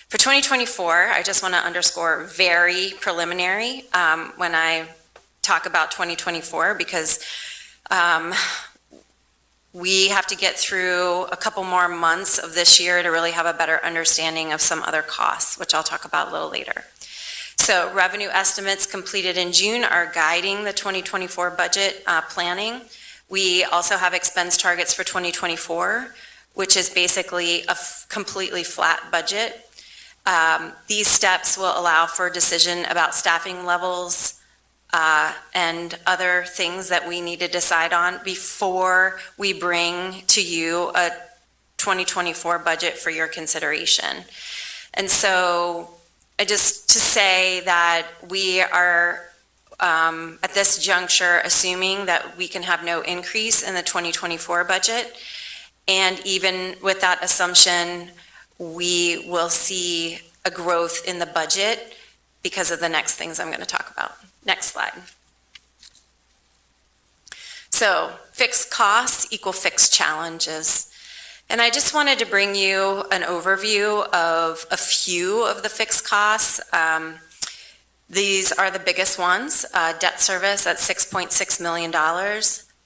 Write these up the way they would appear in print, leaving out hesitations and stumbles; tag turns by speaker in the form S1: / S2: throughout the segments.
S1: For 2024, I just want to underscore very preliminary when I talk about 2024 because we have to get through a couple more months of this year to really have a better understanding of some other costs, which I'll talk about a little later. So revenue estimates completed in June are guiding the 2024 budget planning. We also have expense targets for 2024, which is basically a completely flat budget. These steps will allow for decision about staffing levels and other things that we need to decide on before we bring to you a 2024 budget for your consideration. And so just to say that we are at this juncture assuming that we can have no increase in the 2024 budget. And even with that assumption, we will see a growth in the budget because of the next things I'm going to talk about. Next slide. So fixed costs equal fixed challenges. And I just wanted to bring you an overview of a few of the fixed costs. These are the biggest ones. Debt service at $6.6 million.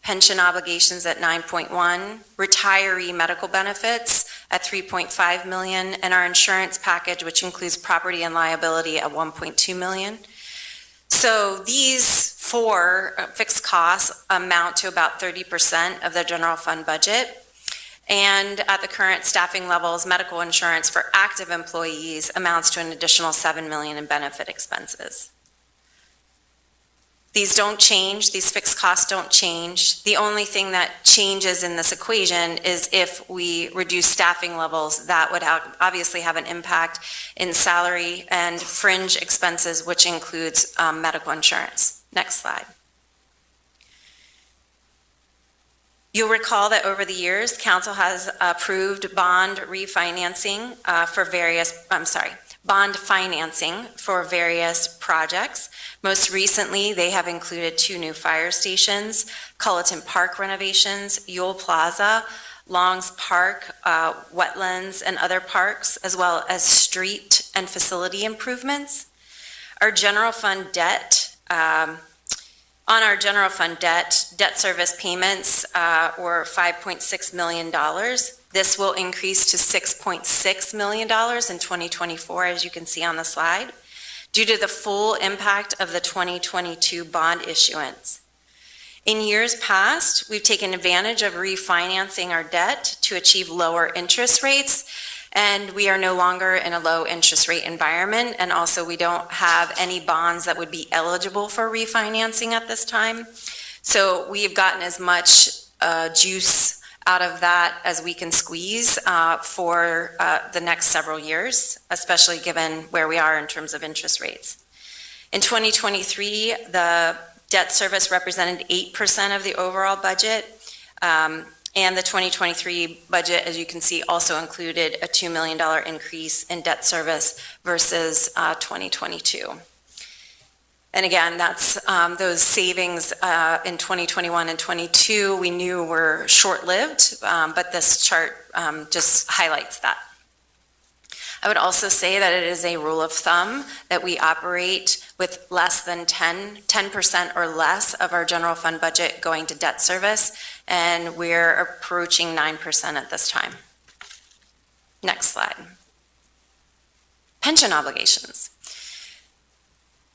S1: Pension obligations at 9.1, retiree medical benefits at 3.5 million, and our insurance package, which includes property and liability, at 1.2 million. So these four fixed costs amount to about 30% of the general fund budget. And at the current staffing levels, medical insurance for active employees amounts to an additional 7 million in benefit expenses. These don't change, these fixed costs don't change. The only thing that changes in this equation is if we reduce staffing levels, that would obviously have an impact in salary and fringe expenses, which includes medical insurance. Next slide. You'll recall that over the years, Council has approved bond financing for various projects. Most recently, they have included 2 new fire stations, Culleton Park renovations, Ewell Plaza, Longs Park, wetlands, and other parks, as well as street and facility improvements. Our general fund debt, debt service payments were $5.6 million. This will increase to $6.6 million in 2024, as you can see on the slide, due to the full impact of the 2022 bond issuance. In years past, we've taken advantage of refinancing our debt to achieve lower interest rates, and we are no longer in a low interest rate environment, and also we don't have any bonds that would be eligible for refinancing at this time. So we've gotten as much juice out of that as we can squeeze for the next several years, especially given where we are in terms of interest rates. In 2023, the debt service represented 8% of the overall budget, and the 2023 budget, as you can see, also included a $2 million increase in debt service versus 2022. And again, that's those savings in 2021 and 22 we knew were short-lived, but this chart just highlights that. I would also say that it is a rule of thumb that we operate with less than 10% or less of our general fund budget going to debt service, and we're approaching 9% at this time. Next slide. Pension obligations.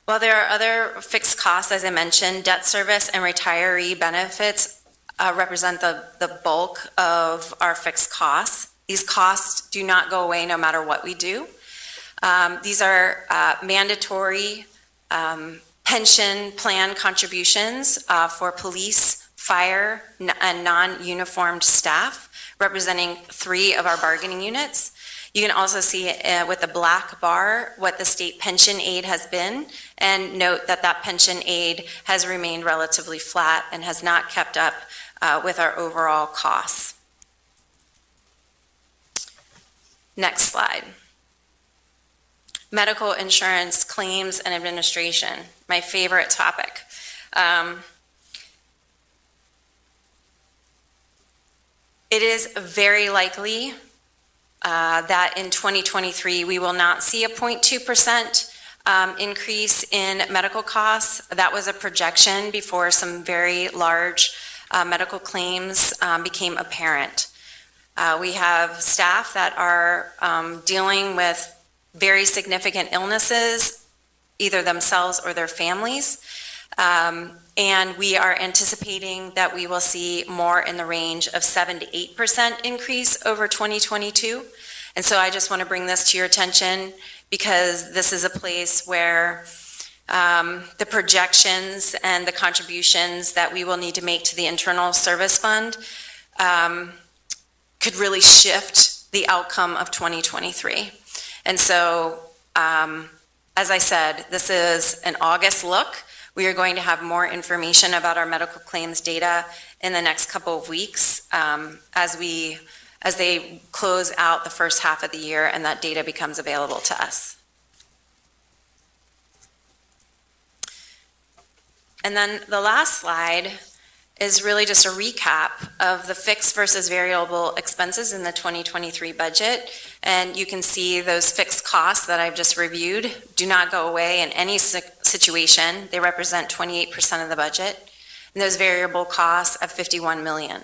S1: While there are other fixed costs, as I mentioned, debt service and retiree benefits represent the bulk of our fixed costs. These costs do not go away no matter what we do. These are mandatory pension plan contributions for police, fire, and non-uniformed staff, representing 3 of our bargaining units. You can also see with the black bar what the state pension aid has been, and note that that pension aid has remained relatively flat and has not kept up with our overall costs. Next slide. Medical insurance claims and administration, my favorite topic. It is very likely that in 2023, we will not see a 0.2% increase in medical costs. That was a projection before some very large medical claims became apparent. We have staff that are dealing with very significant illnesses, either themselves or their families. And we are anticipating that we will see more in the range of 7 to 8% increase over 2022. And so I just want to bring this to your attention because this is a place where the projections and the contributions that we will need to make to the internal service fund could really shift the outcome of 2023. And so, as I said, this is an August look. We are going to have more information about our medical claims data in the next couple of weeks as they close out the first half of the year and that data becomes available to us. And then the last slide is really just a recap of the fixed versus variable expenses in the 2023 budget. And you can see those fixed costs that I've just reviewed do not go away in any situation. They represent 28% of the budget. And those variable costs of $51 million.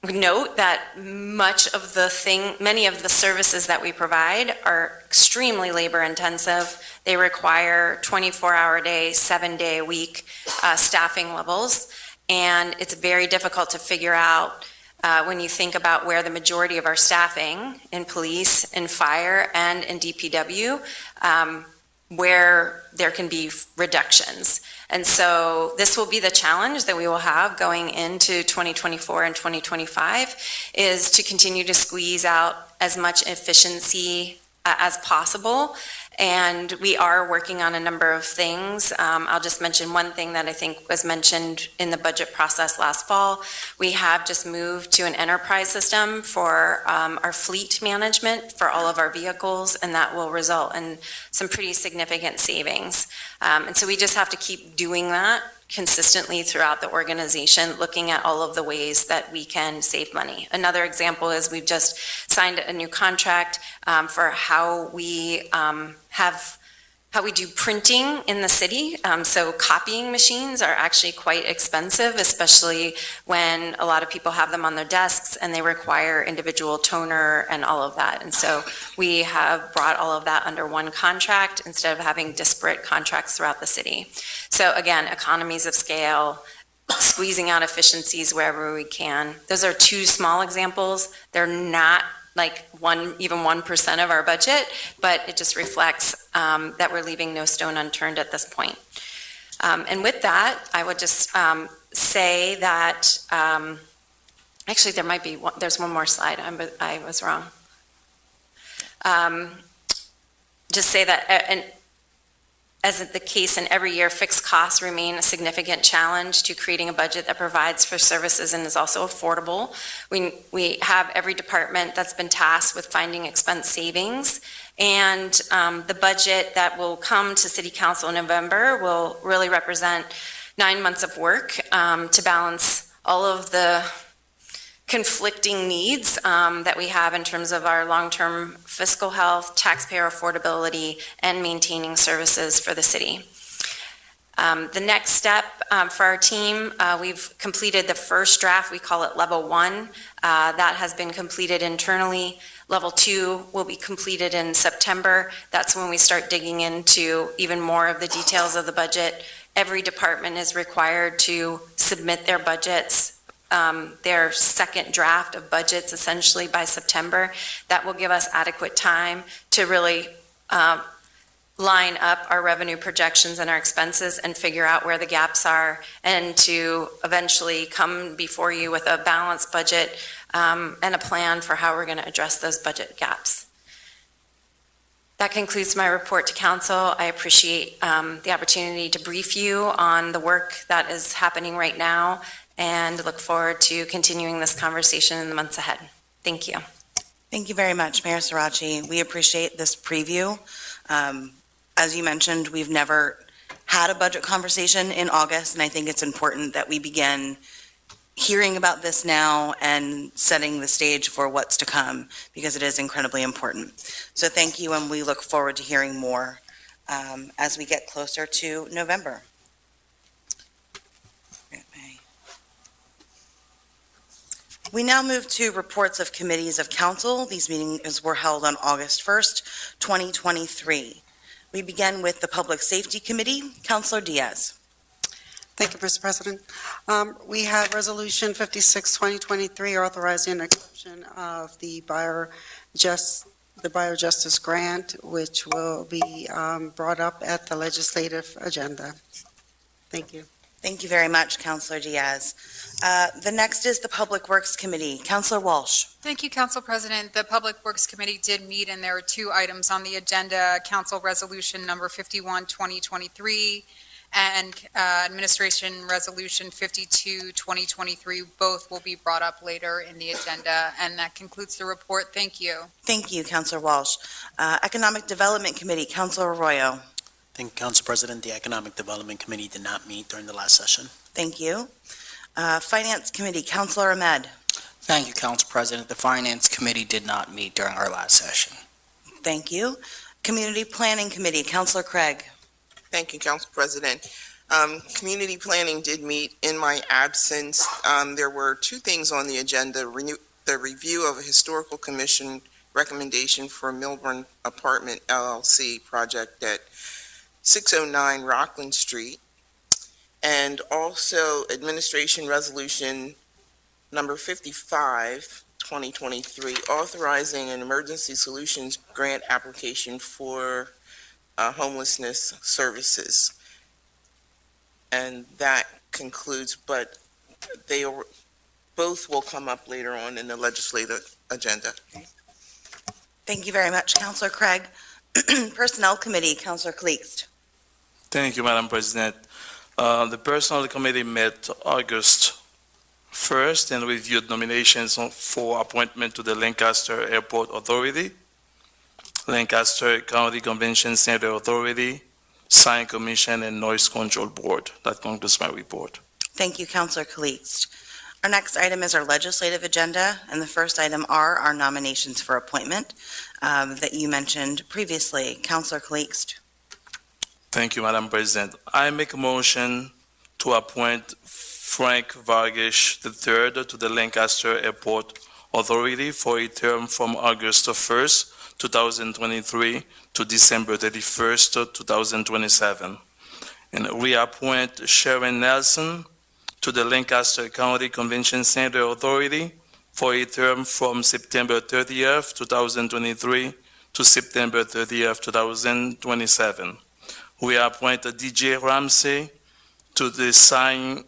S1: Note that many of the services that we provide are extremely labor intensive. They require 24-hour day, 7-day a week staffing levels. And it's very difficult to figure out when you think about where the majority of our staffing in police, in fire, and in DPW, where there can be reductions. And so this will be the challenge that we will have going into 2024 and 2025 is to continue to squeeze out as much efficiency as possible. And we are working on a number of things. I'll just mention one thing that I think was mentioned in the budget process last fall. We have just moved to an enterprise system for our fleet management for all of our vehicles, and that will result in some pretty significant savings. And so we just have to keep doing that consistently throughout the organization, looking at all of the ways that we can save money. Another example is we've just signed a new contract for how we do printing in the city. So copying machines are actually quite expensive, especially when a lot of people have them on their desks and they require individual toner and all of that. And so we have brought all of that under one contract instead of having disparate contracts throughout the city. So again, economies of scale, squeezing out efficiencies wherever we can. Those are two small examples. They're not like even 1% of our budget, but it just reflects that we're leaving no stone unturned at this point. And with that, I would just say that, actually there might be, there's one more slide, I was wrong. Just say that, and as is the case in every year, fixed costs remain a significant challenge to creating a budget that provides for services and is also affordable. We have every department that's been tasked with finding expense savings, and the budget that will come to City Council in November will really represent 9 months of work to balance all of the conflicting needs that we have in terms of our long-term fiscal health, taxpayer affordability, and maintaining services for the city. The next step for our team, we've completed the first draft, we call it level 1. That has been completed internally. Level 2 will be completed in September. That's when we start digging into even more of the details of the budget. Every department is required to submit their budgets, their second draft of budgets essentially by September. That will give us adequate time to really line up our revenue projections and our expenses and figure out where the gaps are, and to eventually come before you with a balanced budget and a plan for how we're going to address those budget gaps. That concludes my report to council. I appreciate the opportunity to brief you on the work that is happening right now, and look forward to continuing this conversation in the months ahead. Thank you.
S2: Thank you very much, Mayor Sirachi. We appreciate this preview. As you mentioned, we've never had a budget conversation in August, and I think it's important that we begin hearing about this now and setting the stage for what's to come, because it is incredibly important. So thank you, and we look forward to hearing more as we get closer to November. We now move to reports of committees of council. These meetings were held on August 1st, 2023. We begin with the Public Safety Committee. Councilor Diaz.
S3: Thank you, Mr. President. We have Resolution 56, 2023, authorizing acceptance of the Biojustice Grant, which will be brought up at the legislative agenda. Thank you.
S2: Thank you very much, Councilor Diaz. The next is the Public Works Committee. Councilor Walsh.
S4: Thank you, Council President. The Public Works Committee did meet, and there are two items on the agenda, Council Resolution Number 51, 2023, and Administration Resolution 52, 2023. Both will be brought up later in the agenda, and that concludes the report. Thank you.
S2: Thank you, Councilor Walsh. Economic Development Committee. Councilor Arroyo.
S5: Thank you, Council President. The Economic Development Committee did not meet during the last session.
S2: Thank you. Finance Committee. Councilor Ahmed.
S6: Thank you, Council President. The Finance Committee did not meet during our last session.
S2: Thank you. Community Planning Committee. Councilor Craig.
S7: Thank you, Council President. Community Planning did meet in my absence. There were two things on the agenda: the review of a Historical Commission recommendation for Milburn Apartment LLC project at 609 Rockland Street, and also Administration Resolution Number 55, 2023, authorizing an emergency solutions grant application for homelessness services. And that concludes, but both will come up later on in the legislative agenda.
S2: Thank you very much, Councilor Craig. Personnel Committee. Councilor Kleekst.
S8: Thank you, Madam President. The Personnel Committee met August 1st and reviewed nominations for appointment to the Lancaster Airport Authority, Lancaster County Convention Center Authority, Sign Commission, and Noise Control Board. That concludes my report.
S2: Thank you, Councilor Kleekst. Our next item is our legislative agenda, and the first item are our nominations for appointment that you mentioned previously. Councilor Kleekst.
S8: Thank you, Madam President. I make a motion to appoint Frank Vargas III to the Lancaster Airport Authority for a term from August 1st, 2023 to December 31st, 2027. And reappoint Sharon Nelson to the Lancaster County Convention Center Authority for a term from September 30th, 2023 to September 30th, 2027. We appoint DJ Ramsey to the Sign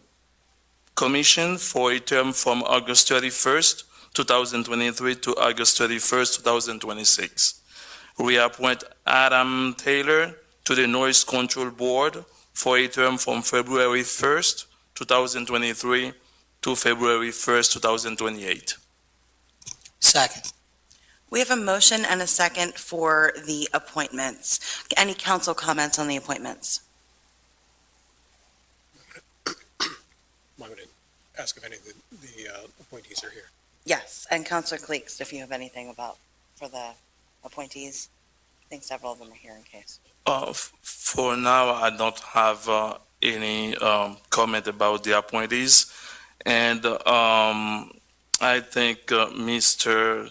S8: Commission for a term from August 31st, 2023 to August 31st, 2026. We appoint Adam Taylor to the Noise Control Board for a term from February 1st, 2023 to February 1st, 2028.
S6: Second.
S2: We have a motion and a second for the appointments. Any council comments on the appointments?
S9: I would ask if any of the appointees are here.
S2: Yes, and Councilor Kleekst, if you have anything for the appointees. I think several of them are here in case.
S8: For now, I don't have any comment about the appointees. And I think Mr.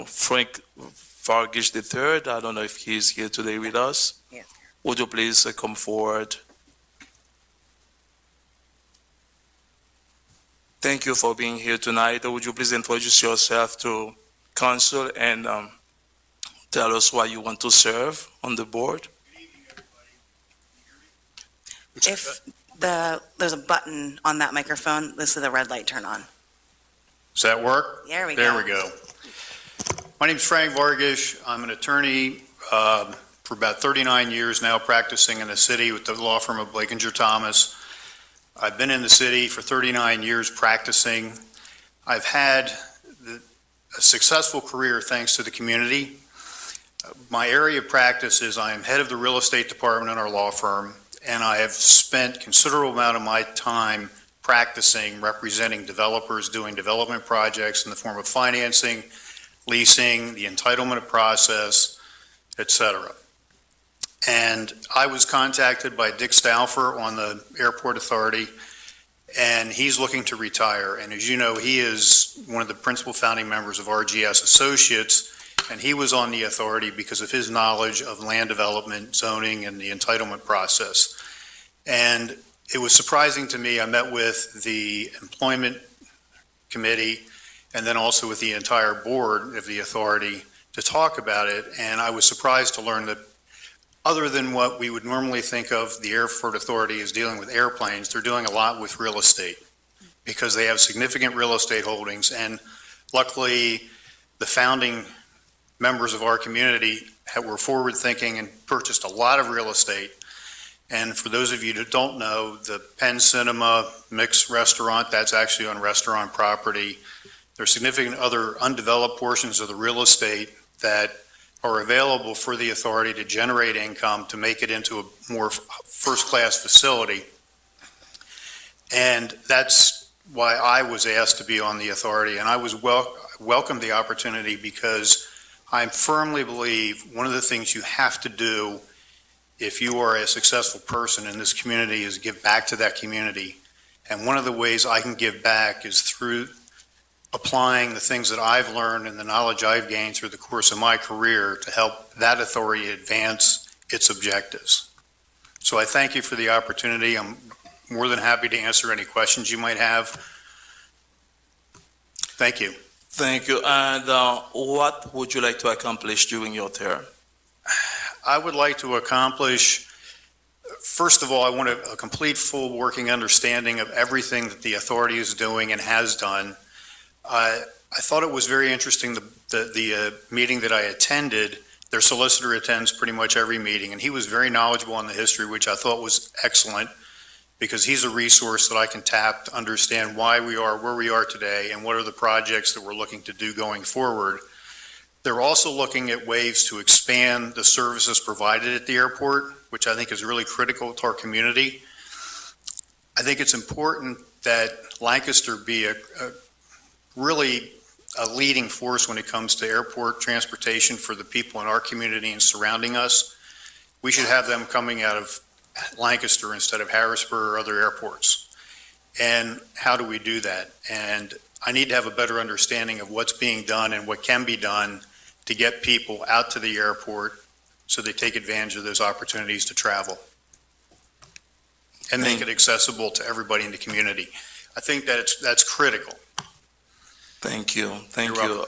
S8: Frank Vargas III, I don't know if he's here today with us.
S2: Yes.
S8: Would you please come forward? Thank you for being here tonight. Would you please introduce yourself to council and tell us why you want to serve on the board?
S2: If there's a button on that microphone, this is the red light turn on.
S10: Does that work?
S2: There we go.
S10: There we go. My name's Frank Vargas. I'm an attorney for about 39 years now, practicing in the city with the law firm of Blakinger Thomas. I've been in the city for 39 years practicing. I've had a successful career thanks to the community. My area of practice is I am head of the real estate department in our law firm, and I have spent considerable amount of my time practicing, representing developers, doing development projects in the form of financing, leasing, the entitlement process, et cetera. And I was contacted by Dick Stauffer on the Airport Authority, and he's looking to retire. And as you know, he is one of the principal founding members of RGS Associates, and he was on the authority because of his knowledge of land development, zoning, and the entitlement process. And it was surprising to me. I met with the employment committee and then also with the entire board of the authority to talk about it. And I was surprised to learn that other than what we would normally think of, the Airport Authority is dealing with airplanes, they're doing a lot with real estate because they have significant real estate holdings. And luckily, the founding members of our community were forward-thinking and purchased a lot of real estate. And for those of you that don't know, the Penn Cinema Mixed Restaurant, that's actually on restaurant property. There are significant other undeveloped portions of the real estate that are available for the authority to generate income to make it into a more first-class facility. And that's why I was asked to be on the authority. And I was welcomed the opportunity because I firmly believe one of the things you have to do if you are a successful person in this community is give back to that community. And one of the ways I can give back is through applying the things that I've learned and the knowledge I've gained through the course of my career to help that authority advance its objectives. So I thank you for the opportunity. I'm more than happy to answer any questions you might have. Thank you.
S8: Thank you. And what would you like to accomplish during your term?
S10: I would like to accomplish, first of all, I want a complete, full working understanding of everything that the authority is doing and has done. I thought it was very interesting, the meeting that I attended. Their solicitor attends pretty much every meeting, and he was very knowledgeable on the history, which I thought was excellent, because he's a resource that I can tap to understand why we are where we are today and what are the projects that we're looking to do going forward. They're also looking at ways to expand the services provided at the airport, which I think is really critical to our community. I think it's important that Lancaster be really a leading force when it comes to airport transportation for the people in our community and surrounding us. We should have them coming out of Lancaster instead of Harrisburg or other airports. And how do we do that? And I need to have a better understanding of what's being done and what can be done to get people out to the airport so they take advantage of those opportunities to travel and make it accessible to everybody in the community. I think that's critical.
S8: Thank you. Thank
S10: You're
S8: you.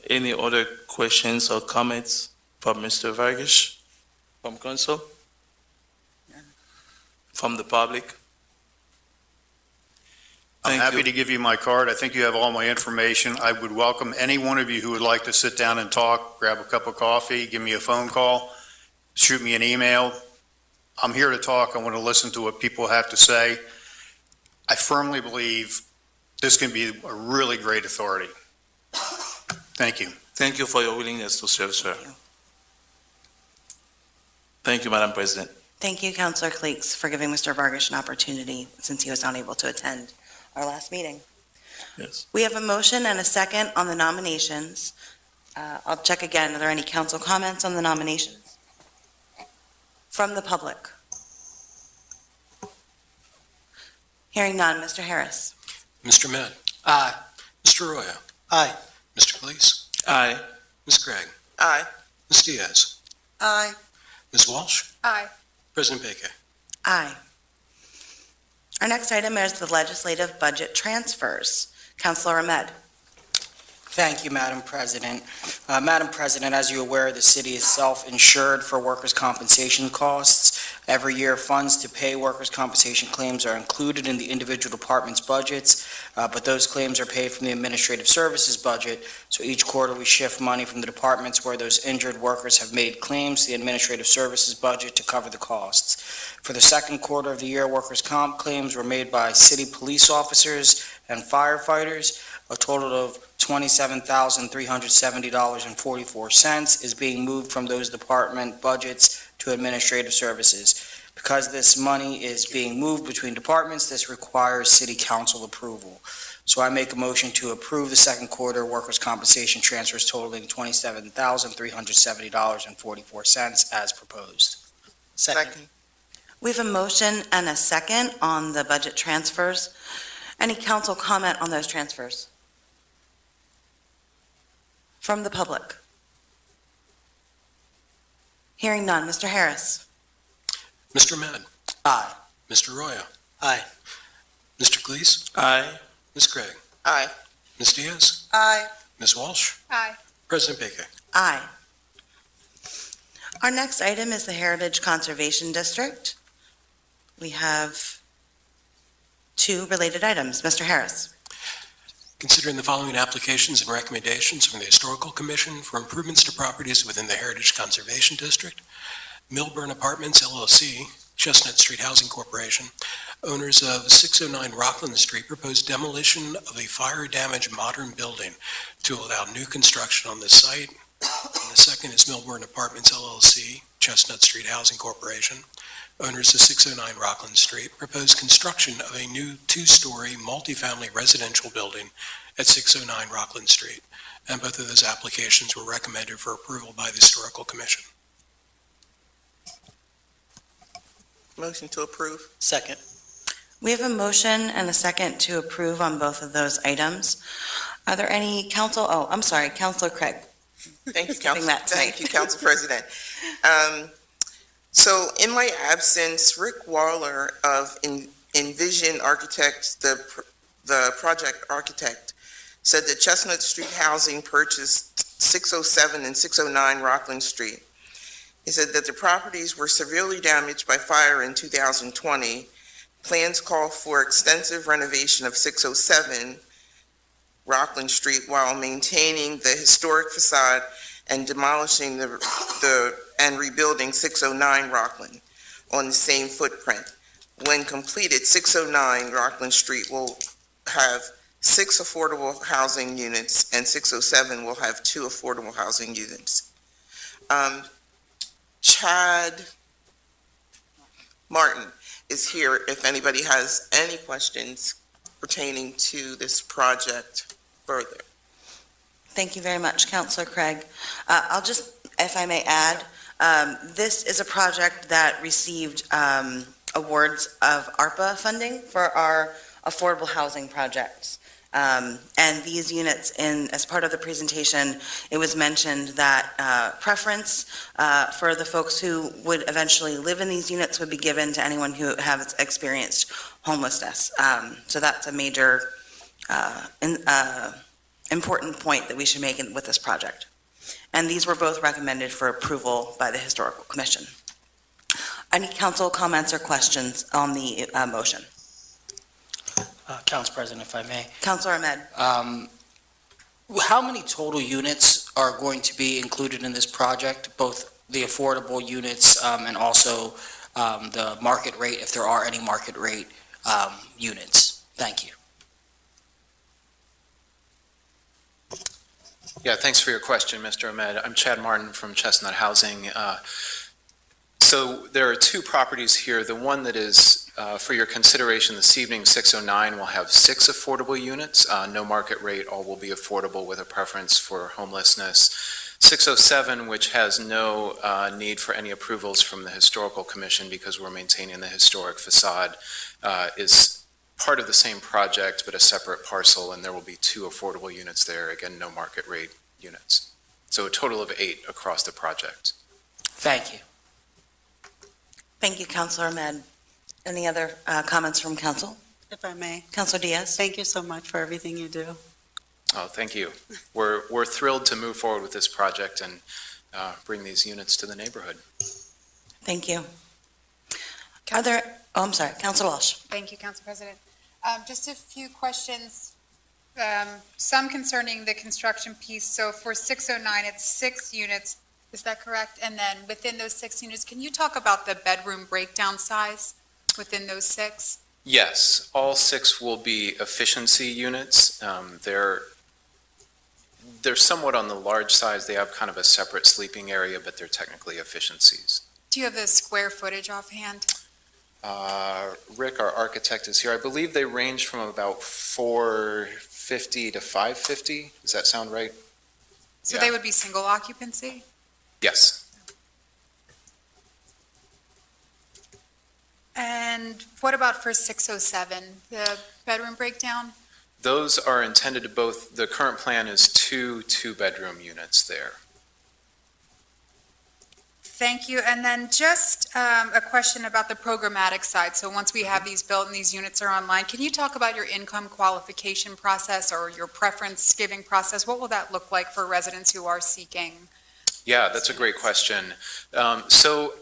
S8: Any other questions or comments from Mr. Vargas? From council? From the public?
S10: I'm
S8: Thank
S10: happy
S8: you.
S10: to give you my card. I think you have all my information. I would welcome any one of you who would like to sit down and talk, grab a cup of coffee, give me a phone call, shoot me an email. I'm here to talk. I want to listen to what people have to say. I firmly believe this can be a really great authority. Thank you.
S8: Thank you for your willingness to serve, sir. Thank you, Madam President.
S2: Thank you, Councilor Cleeks, for giving Mr. Vargas an opportunity since he was unable to attend our last meeting.
S8: Yes.
S2: We have a motion and a second on the nominations. I'll check again. Are there any council comments on the nominations? From the public? Hearing none. Mr. Harris?
S9: Mr. Mann. Aye. Mr. Arroyo.
S6: Aye.
S9: Mr. Cleese.
S8: Aye.
S9: Ms. Gregg.
S7: Aye.
S9: Ms. Diaz.
S3: Aye.
S9: Ms. Walsh.
S4: Aye.
S9: President Baker.
S2: Aye. Our next item is the legislative budget transfers. Councilor Ahmed.
S6: Thank you, Madam President. Madam President, as you're aware, the city is self-insured for workers' compensation costs. Every year, funds to pay workers' compensation claims are included in the individual department's budgets, but those claims are paid from the administrative services budget. So each quarter, we shift money from the departments where those injured workers have made claims to the administrative services budget to cover the costs. For the second quarter of the year, workers' comp claims were made by city police officers and firefighters. A total of $27,370.44 is being moved from those department budgets to administrative services. Because this money is being moved between departments, this requires city council approval. So I make a motion to approve the second quarter workers' compensation transfers totaling $27,370.44 as proposed.
S7: Second.
S2: We have a motion and a second on the budget transfers. Any council comment on those transfers? From the public? Hearing none. Mr. Harris?
S9: Mr. Ahmed.
S6: Aye.
S9: Mr. Roya.
S5: Aye.
S9: Mr. Cleese.
S8: Aye.
S9: Ms. Craig.
S7: Aye.
S9: Ms. Diaz.
S3: Aye.
S9: Ms. Walsh.
S4: Aye.
S9: President Baker.
S2: Aye. Our next item is the Heritage Conservation District. We have two related items. Mr. Harris?
S9: Considering the following applications and recommendations from the Historical Commission for improvements to properties within the Heritage Conservation District, Milburn Apartments LLC, Chestnut Street Housing Corporation, owners of 609 Rockland Street, proposed demolition of a fire-damaged modern building to allow new construction on this site. And the second is Milburn Apartments LLC, Chestnut Street Housing Corporation, owners of 609 Rockland Street, proposed construction of a new two-story multifamily residential building at 609 Rockland Street. And both of those applications were recommended for approval by the Historical Commission.
S7: Motion to approve.
S5: Second.
S2: We have a motion and a second to approve on both of those items. Are there any council, Councilor Craig.
S7: Thank you,
S2: Skipping
S7: Council.
S2: that tonight.
S7: Thank you, Council President. So in my absence, Rick Waller of Envision Architects, the project architect, said that Chestnut Street Housing purchased 607 and 609 Rockland Street. He said that the properties were severely damaged by fire in 2020. Plans call for extensive renovation of 607 Rockland Street while maintaining the historic facade and demolishing and rebuilding 609 Rockland on the same footprint. When completed, 609 Rockland Street will have 6 affordable housing units and 607 will have 2 affordable housing units. Chad Martin is here if anybody has any questions pertaining to this project further.
S2: Thank you very much, Councilor Craig. I'll just, if I may add, this is a project that received awards of ARPA funding for our affordable housing projects. And these units, as part of the presentation, it was mentioned that preference for the folks who would eventually live in these units would be given to anyone who has experienced homelessness. So that's a major important point that we should make with this project. And these were both recommended for approval by the Historical Commission. Any council comments or questions on the motion?
S6: Council President, if I may.
S2: Councilor Ahmed?
S6: How many total units are going to be included in this project, both the affordable units and also the market rate, if there are any market rate units? Thank you.
S11: Yeah, thanks for your question, Mr. Ahmed. I'm Chad Martin from Chestnut Housing. So there are 2 properties here. The one that is for your consideration this evening, 609, will have 6 affordable units. No market rate, all will be affordable with a preference for homelessness. 607, which has no need for any approvals from the Historical Commission because we're maintaining the historic facade, is part of the same project but a separate parcel, and there will be 2 affordable units there. Again, no market rate units. So a total of 8 across the project.
S6: Thank you.
S2: Thank you, Councilor Ahmed. Any other comments from council?
S3: If I may,
S2: Councilor Diaz?
S3: thank you so much for everything you do.
S11: Oh, thank you. We're thrilled to move forward with this project and bring these units to the neighborhood.
S2: Thank you. Are there, I'm sorry, Councilor Walsh?
S4: Thank you, Council President. Just a few questions, some concerning the construction piece. So for 609, it's 6 units, is that correct? And then within those 6 units, can you talk about the bedroom breakdown size within those 6?
S11: Yes, all 6 will be efficiency units. They're somewhat on the large size. They have kind of a separate sleeping area, but they're technically efficiencies.
S4: Do you have the square footage offhand?
S11: Rick, our architect, is here. I believe they range from about 450 to 550. Does that sound right?
S4: So
S11: Yeah.
S4: they would be single occupancy?
S11: Yes.
S4: And what about for 607, the bedroom breakdown?
S11: Those are intended to both, the current plan is two-bedroom units there.
S4: Thank you. And then just a question about the programmatic side. So once we have these built and these units are online, can you talk about your income qualification process or your preference giving process? What will that look like for residents who are seeking?
S11: Yeah, that's a great question. So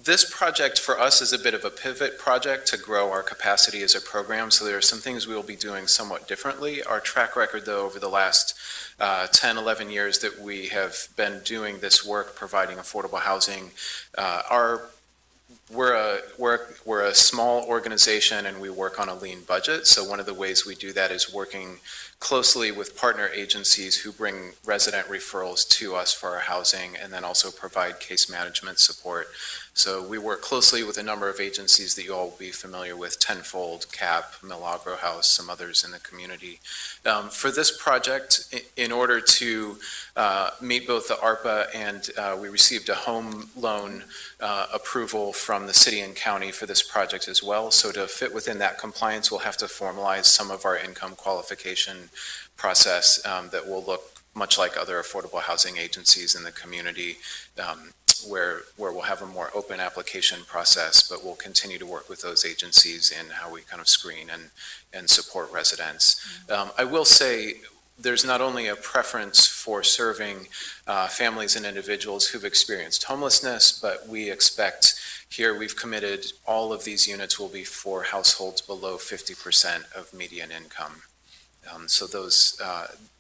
S11: this project for us is a bit of a pivot project to grow our capacity as a program. So there are some things we will be doing somewhat differently. Our track record, though, over the last 10, 11 years that we have been doing this work, providing affordable housing, we're a small organization and we work on a lean budget. So one of the ways we do that is working closely with partner agencies who bring resident referrals to us for our housing and then also provide case management support. So we work closely with a number of agencies that you all will be familiar with, Tenfold, CAP, Milagro House, some others in the community. For this project, in order to meet both the ARPA and we received a home loan approval from the city and county for this project as well. So to fit within that compliance, we'll have to formalize some of our income qualification process that will look much like other affordable housing agencies in the community, where we'll have a more open application process, but we'll continue to work with those agencies in how we kind of screen and support residents. I will say, there's not only a preference for serving families and individuals who've experienced homelessness, but we expect here we've committed all of these units will be for households below 50% of median income. So those,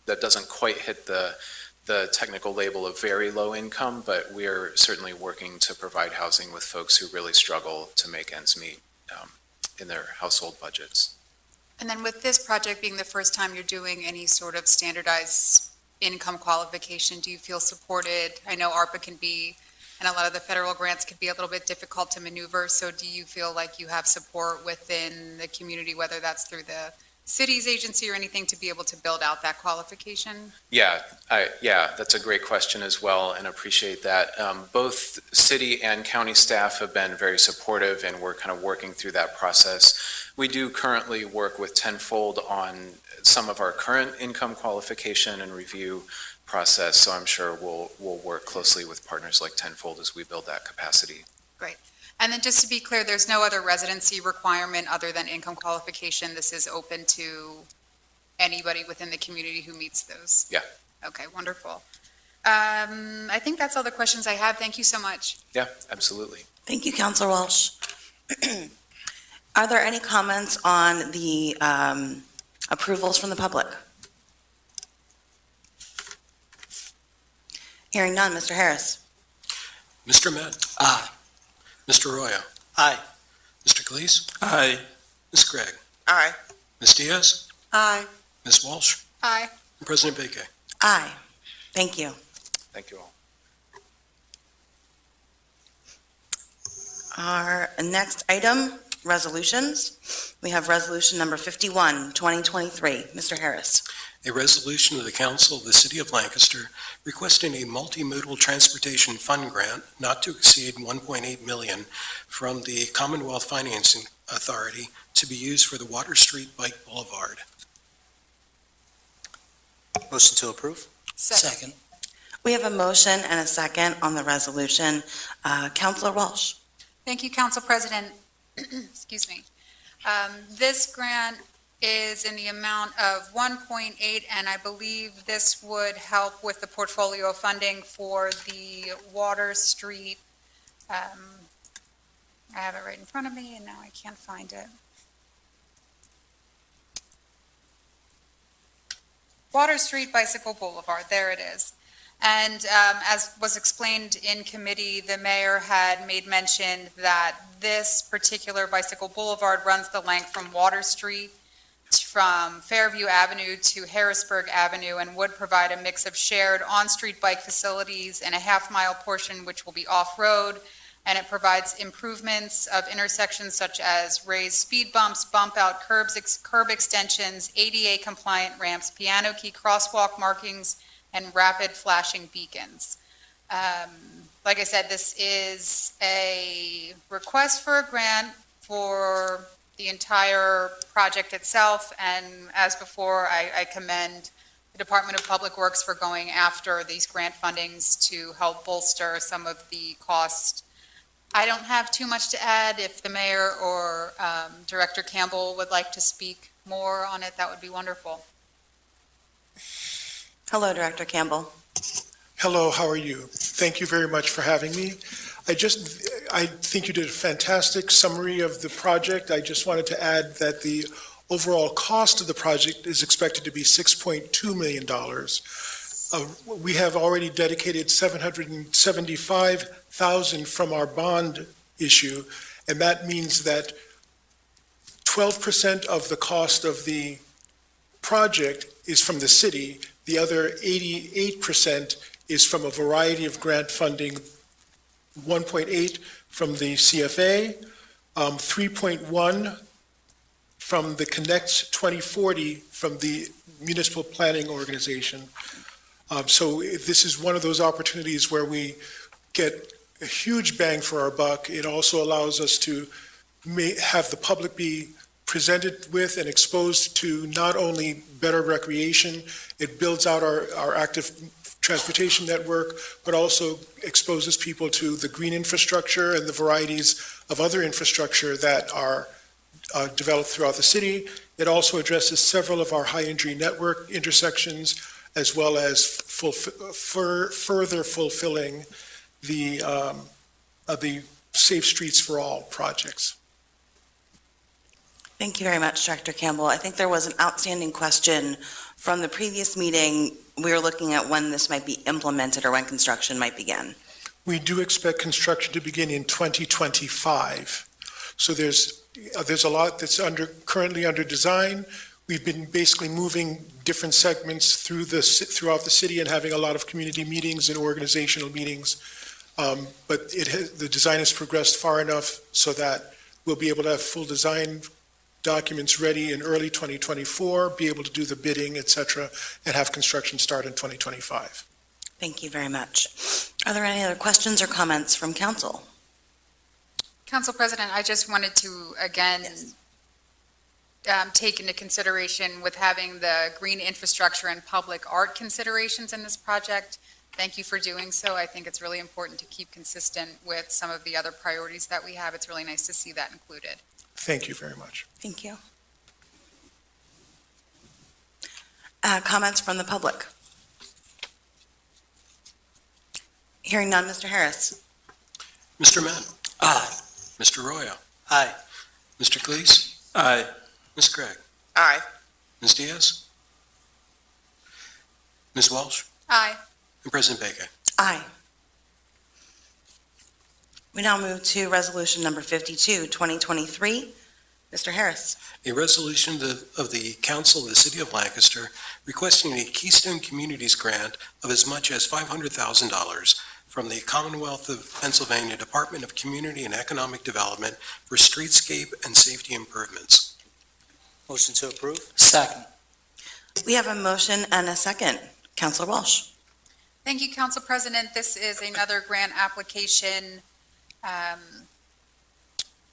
S11: that doesn't quite hit the technical label of very low income, but we're certainly working to provide housing with folks who really struggle to make ends meet in their household budgets.
S4: And then with this project being the first time you're doing any sort of standardized income qualification, do you feel supported? I know ARPA can be, and a lot of the federal grants could be a little bit difficult to maneuver. So do you feel like you have support within the community, whether that's through the city's agency or anything, to be able to build out that qualification?
S11: Yeah, that's a great question as well, and appreciate that. Both city and county staff have been very supportive, and we're kind of working through that process. We do currently work with Tenfold on some of our current income qualification and review process, so I'm sure we'll work closely with partners like Tenfold as we build that capacity.
S4: Great. And then just to be clear, there's no other residency requirement other than income qualification. This is open to anybody within the community who meets those?
S11: Yeah.
S4: Okay, wonderful. I think that's all the questions I have. Thank you so much.
S11: Yeah, absolutely.
S2: Thank you, Councilor Walsh. Are there any comments on the approvals from the public? Hearing none, Mr. Harris.
S9: Mr. Ahmed?
S5: Aye.
S9: Mr. Arroyo?
S5: Aye.
S9: Mr. Cleese?
S8: Aye.
S9: Ms. Gregg?
S7: Aye.
S9: Ms. Diaz?
S3: Aye.
S9: Ms. Walsh?
S4: Aye.
S9: And President Baker?
S2: Aye. Thank you.
S11: Thank you all.
S2: Our next item, resolutions. We have resolution number 51, 2023. Mr. Harris.
S9: A resolution of the Council of the City of Lancaster requesting a multimodal transportation fund grant not to exceed $1.8 million from the Commonwealth Financing Authority to be used for the Water Street Bike Boulevard.
S5: Motion to approve?
S4: Second.
S2: We have a motion and a second on the resolution. Councilor Walsh.
S4: Thank you, Council President. Excuse me. This grant is in the amount of 1.8, and I believe this would help with the portfolio of funding for the Water Street. I have it right in front of me, and now I can't find it. Water Street Bicycle Boulevard, there it is. And as was explained in committee, the mayor had made mention that this particular bicycle boulevard runs the length from Water Street from Fairview Avenue to Harrisburg Avenue and would provide a mix of shared on-street bike facilities and a half-mile portion which will be off-road, and it provides improvements of intersections such as raised speed bumps, bump-out curbs, curb extensions, ADA-compliant ramps, piano key crosswalk markings, and rapid flashing beacons. Like I said, this is a request for a grant for the entire project itself, and as before, I commend the Department of Public Works for going after these grant fundings to help bolster some of the costs. I don't have too much to add. If the mayor or Director Campbell would like to speak more on it, that would be wonderful.
S2: Hello, Director Campbell.
S12: Hello, how are you? Thank you very much for having me. I think you did a fantastic summary of the project. I just wanted to add that the overall cost of the project is expected to be $6.2 million. We have already dedicated $775,000 from our bond issue, and that means that 12% of the cost of the project is from the city. The other 88% is from a variety of grant funding, 1.8 from the CFA, 3.1 from the Connect 2040 from the Municipal Planning Organization. So this is one of those opportunities where we get a huge bang for our buck. It also allows us to have the public be presented with and exposed to not only better recreation, it builds out our active transportation network, but also exposes people to the green infrastructure and the varieties of other infrastructure that are developed throughout the city. It also addresses several of our high-injury network intersections, as well as further fulfilling the Safe Streets for All projects.
S2: Thank you very much, Director Campbell. I think there was an outstanding question from the previous meeting. We were looking at when this might be implemented or when construction might begin.
S12: We do expect construction to begin in 2025. So there's a lot that's currently under design. We've been basically moving different segments throughout the city and having a lot of community meetings and organizational meetings. But the design has progressed far enough so that we'll be able to have full design documents ready in early 2024, be able to do the bidding, et cetera, and have construction start in 2025.
S2: Thank you very much. Are there any other questions or comments from council?
S4: Council President, I just wanted to, again, take into consideration with having the green infrastructure and public art considerations in this project. Thank you for doing so. I think it's really important to keep consistent with some of the other priorities that we have. It's really nice to see that included.
S12: Thank you very much.
S2: Thank you. Comments from the public? Hearing none, Mr. Harris.
S9: Mr. Mann.
S5: Aye.
S9: Mr. Royo.
S5: Aye.
S9: Mr. Cleese.
S8: Aye.
S9: Ms. Craig.
S7: Aye.
S9: Ms. Diaz. Ms. Walsh.
S4: Aye.
S9: And President Baker.
S2: Aye. We now move to resolution number 52, 2023. Mr. Harris.
S9: A resolution of the Council of the City of Lancaster requesting a Keystone Communities grant of as much as $500,000 from the Commonwealth of Pennsylvania Department of Community and Economic Development for streetscape and safety improvements.
S5: Motion to approve? Second.
S2: We have a motion and a second. Councilor Walsh.
S4: Thank you, Council President. This is another grant application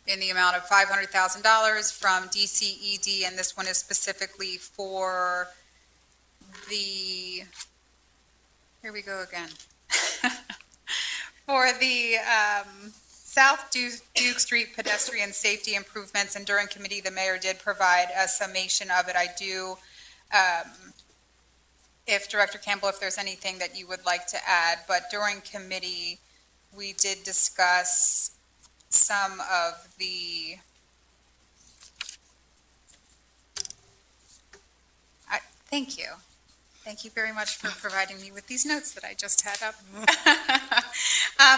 S4: in the amount of $500,000 from DCED, and this one is specifically for the, here we go again, for the South Duke Street pedestrian safety improvements, and during committee, the mayor did provide a summation of it. I do, if Director Campbell, if there's anything that you would like to add, but during committee, we did discuss some of the, thank you. Thank you very much for providing me with these notes that I just had up.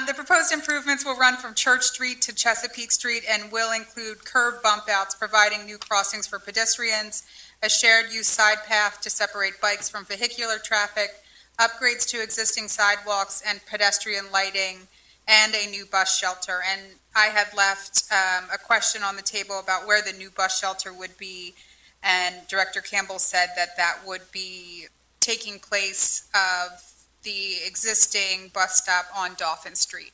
S4: The proposed improvements will run from Church Street to Chesapeake Street and will include curb bump outs, providing new crossings for pedestrians, a shared use side path to separate bikes from vehicular traffic, upgrades to existing sidewalks and pedestrian lighting, and a new bus shelter. And I had left a question on the table about where the new bus shelter would be, and Director Campbell said that that would be taking place of the existing bus stop on Dolphin Street.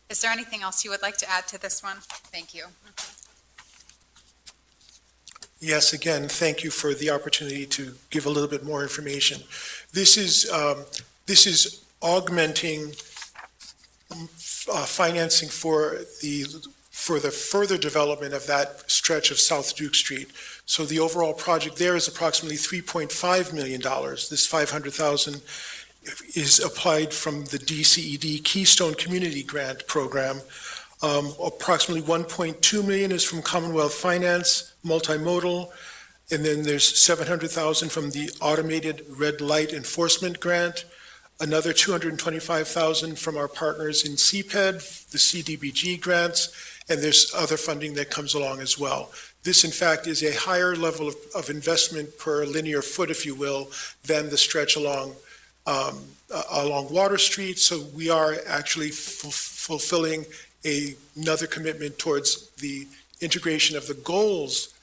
S4: Is there anything else you would like to add to this one? Thank you.
S12: Yes, again, thank you for the opportunity to give a little bit more information. This is augmenting financing for the further development of that stretch of South Duke Street. So the overall project there is approximately $3.5 million. This $500,000 is applied from the DCED Keystone Community Grant Program. Approximately $1.2 million is from Commonwealth Finance, multimodal, and then there's $700,000 from the Automated Red Light Enforcement Grant, another $225,000 from our partners in CPED, the CDBG grants, and there's other funding that comes along as well. This, in fact, is a higher level of investment per linear foot, if you will, than the stretch along Water Street. So we are actually fulfilling another commitment towards the integration of the goals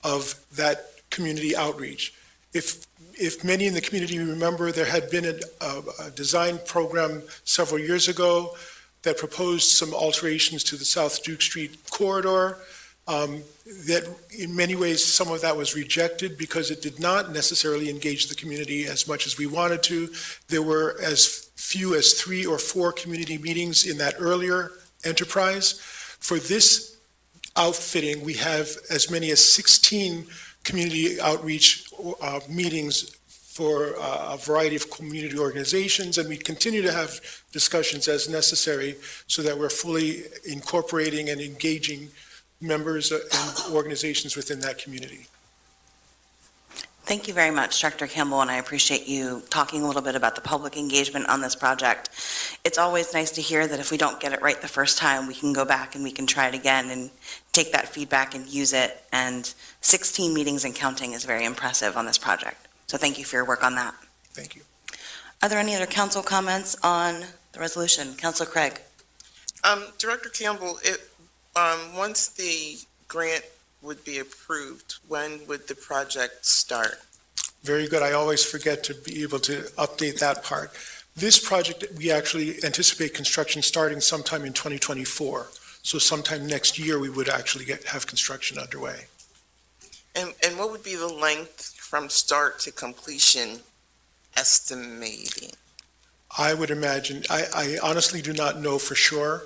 S12: of that community outreach. If many in the community remember, there had been a design program several years ago that proposed some alterations to the South Duke Street corridor. That in many ways, some of that was rejected because it did not necessarily engage the community as much as we wanted to. There were as few as 3 or 4 community meetings in that earlier enterprise. For this outfitting, we have as many as 16 community outreach meetings for a variety of community organizations, and we continue to have discussions as necessary so that we're fully incorporating and engaging members and organizations within that community.
S2: Thank you very much, Director Campbell, and I appreciate you talking a little bit about the public engagement on this project. It's always nice to hear that if we don't get it right the first time, we can go back and we can try it again and take that feedback and use it. And 16 meetings and counting is very impressive on this project. So thank you for your work on that.
S12: Thank you.
S2: Are there any other council comments on the resolution? Councilor Craig.
S7: Director Campbell, once the grant would be approved, when would the project start?
S12: Very good. I always forget to be able to update that part. This project, we actually anticipate construction starting sometime in 2024. So sometime next year, we would actually have construction underway.
S7: And what would be the length from start to completion estimating?
S12: I would imagine, I honestly do not know for sure.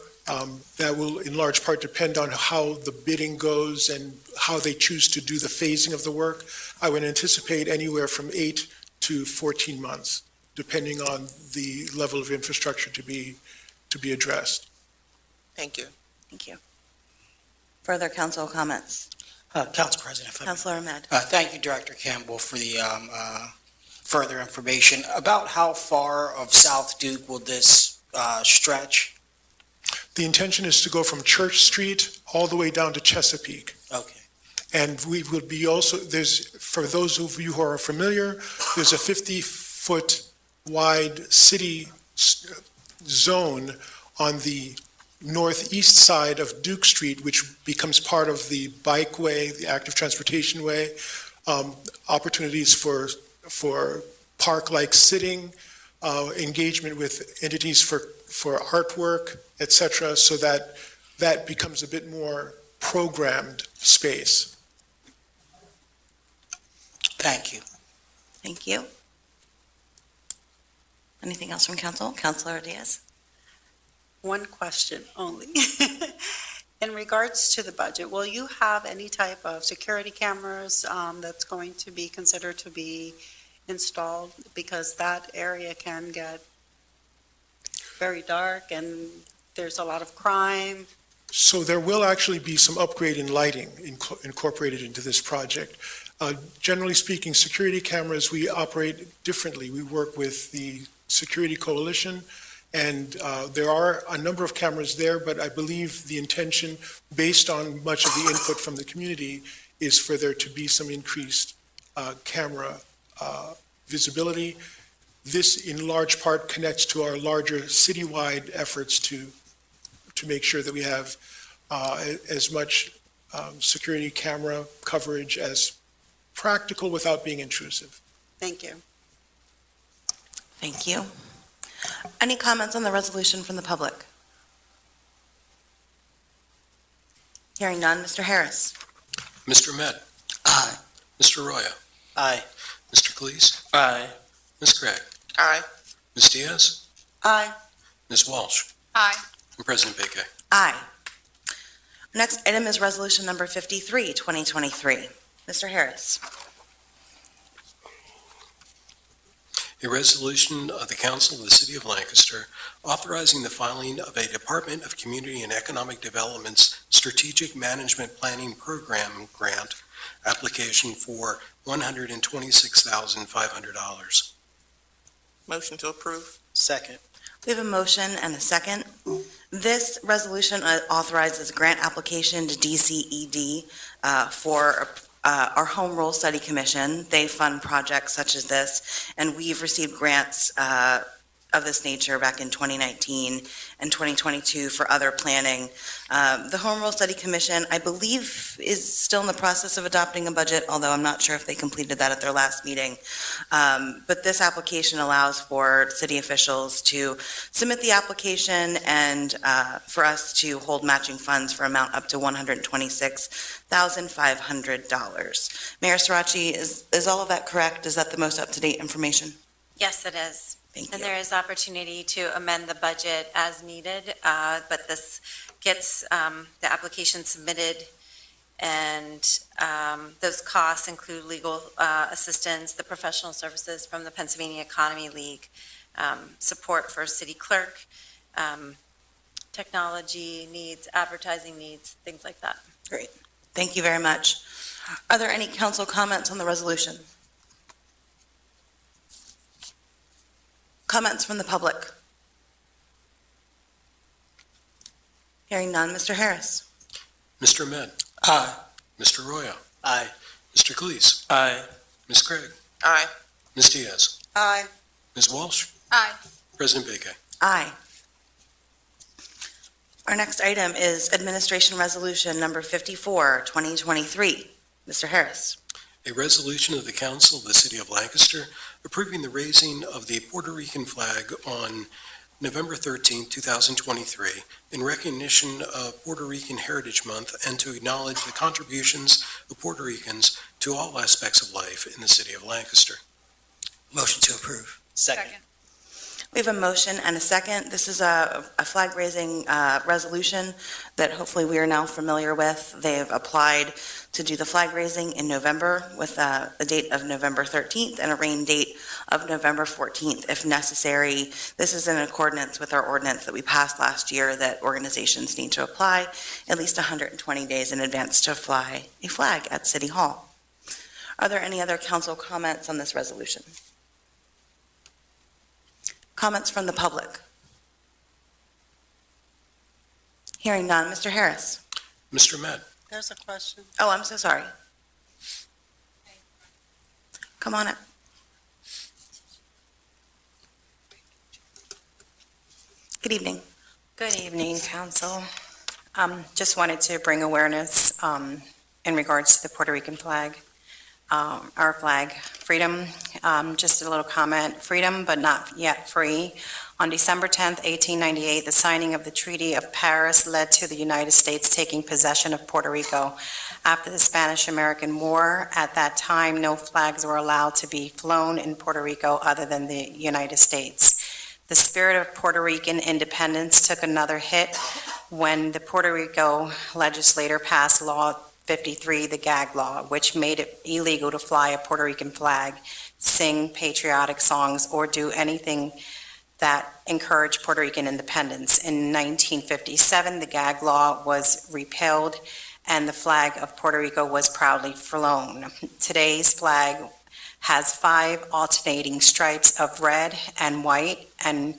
S12: That will in large part depend on how the bidding goes and how they choose to do the phasing of the work. I would anticipate anywhere from 8 to 14 months, depending on the level of infrastructure to be addressed.
S7: Thank you.
S2: Thank you. Further council comments?
S6: Council President, if I may.
S2: Councilor Ahmed.
S6: Thank you, Director Campbell, for the further information. About how far of South Duke will this stretch?
S12: The intention is to go from Church Street all the way down to Chesapeake.
S6: Okay.
S12: And we will be also, for those of you who are familiar, there's a 50-foot wide city zone on the northeast side of Duke Street, which becomes part of the bikeway, the active transportation way, opportunities for park-like sitting, engagement with entities for artwork, et cetera, so that becomes a bit more programmed space.
S6: Thank you.
S2: Thank you. Anything else from council? Councilor Diaz?
S3: One question only. In regards to the budget, will you have any type of security cameras that's going to be considered to be installed? Because that area can get very dark and there's a lot of crime.
S12: So there will actually be some upgrade in lighting incorporated into this project. Generally speaking, security cameras, we operate differently. We work with the Security Coalition, and there are a number of cameras there, but I believe the intention, based on much of the input from the community, is for there to be some increased camera visibility. This, in large part, connects to our larger citywide efforts to to make sure that we have as much security camera coverage as practical without being intrusive.
S3: Thank you.
S2: Thank you. Any comments on the resolution from the public? Hearing none, Mr. Harris.
S9: Mr. Ahmed.
S5: Aye.
S9: Mr. Arroyo.
S5: Aye.
S9: Mr. Cleese.
S8: Aye.
S9: Ms. Craig.
S7: Aye.
S9: Ms. Diaz.
S3: Aye.
S9: Ms. Walsh.
S4: Aye.
S9: And President Beke.
S2: Aye. Next item is resolution number 53, 2023. Mr. Harris.
S9: A resolution of the Council of the City of Lancaster authorizing the filing of a Department of Community and Economic Development's Strategic Management Planning Program grant application for $126,500.
S7: Motion to approve.
S5: Second.
S2: We have a motion and a second. This resolution authorizes a grant application to DCED for our Home Rule Study Commission. They fund projects such as this, and we've received grants of this nature back in 2019 and 2022 for other planning. The Home Rule Study Commission, I believe, is still in the process of adopting a budget, although I'm not sure if they completed that at their last meeting. But this application allows for city officials to submit the application and for us to hold matching funds for amount up to $126,500. Mayor Sirachi, is all of that correct? Is that the most up-to-date information?
S1: Yes, it is.
S2: Thank
S1: And
S2: you.
S1: there is opportunity to amend the budget as needed, but this gets the application submitted, and those costs include legal assistance, the professional services from the Pennsylvania Economy League, support for city clerk, technology needs, advertising needs, things like that.
S2: Great. Thank you very much. Are there any council comments on the resolution? Comments from the public? Hearing none, Mr. Harris.
S9: Mr. Ahmed.
S5: Aye.
S9: Mr. Arroyo.
S5: Aye.
S9: Mr. Cleese.
S8: Aye.
S9: Ms. Craig.
S7: Aye.
S9: Ms. Diaz.
S3: Aye.
S9: Ms. Walsh.
S4: Aye.
S9: President Beke.
S2: Aye. Our next item is Administration Resolution Number 54, 2023. Mr. Harris.
S9: A resolution of the Council of the City of Lancaster approving the raising of the Puerto Rican flag on November 13, 2023, in recognition of Puerto Rican Heritage Month and to acknowledge the contributions of Puerto Ricans to all aspects of life in the City of Lancaster.
S5: Motion to approve. Second.
S2: We have a motion and a second. This is a flag-raising resolution that hopefully we are now familiar with. They have applied to do the flag raising in November with a date of November 13th and a rain date of November 14th if necessary. This is in accordance with our ordinance that we passed last year that organizations need to apply at least 120 days in advance to fly a flag at City Hall. Are there any other council comments on this resolution? Comments from the public? Hearing none, Mr. Harris.
S9: Mr. Ahmed.
S3: There's a question.
S2: Oh, I'm so sorry. Come on up. Good evening.
S13: Good evening, Council. Just wanted to bring awareness in regards to the Puerto Rican flag, our flag, freedom. Just a little comment, freedom but not yet free. On December 10th, 1898, the signing of the Treaty of Paris led to the United States taking possession of Puerto Rico. After the Spanish-American War, at that time, no flags were allowed to be flown in Puerto Rico other than the United States. The spirit of Puerto Rican independence took another hit when the Puerto Rico legislature passed Law 53, the Gag Law, which made it illegal to fly a Puerto Rican flag, sing patriotic songs, or do anything that encouraged Puerto Rican independence. In 1957, the Gag Law was repealed, and the flag of Puerto Rico was proudly flown. Today's flag has 5 alternating stripes of red and white, and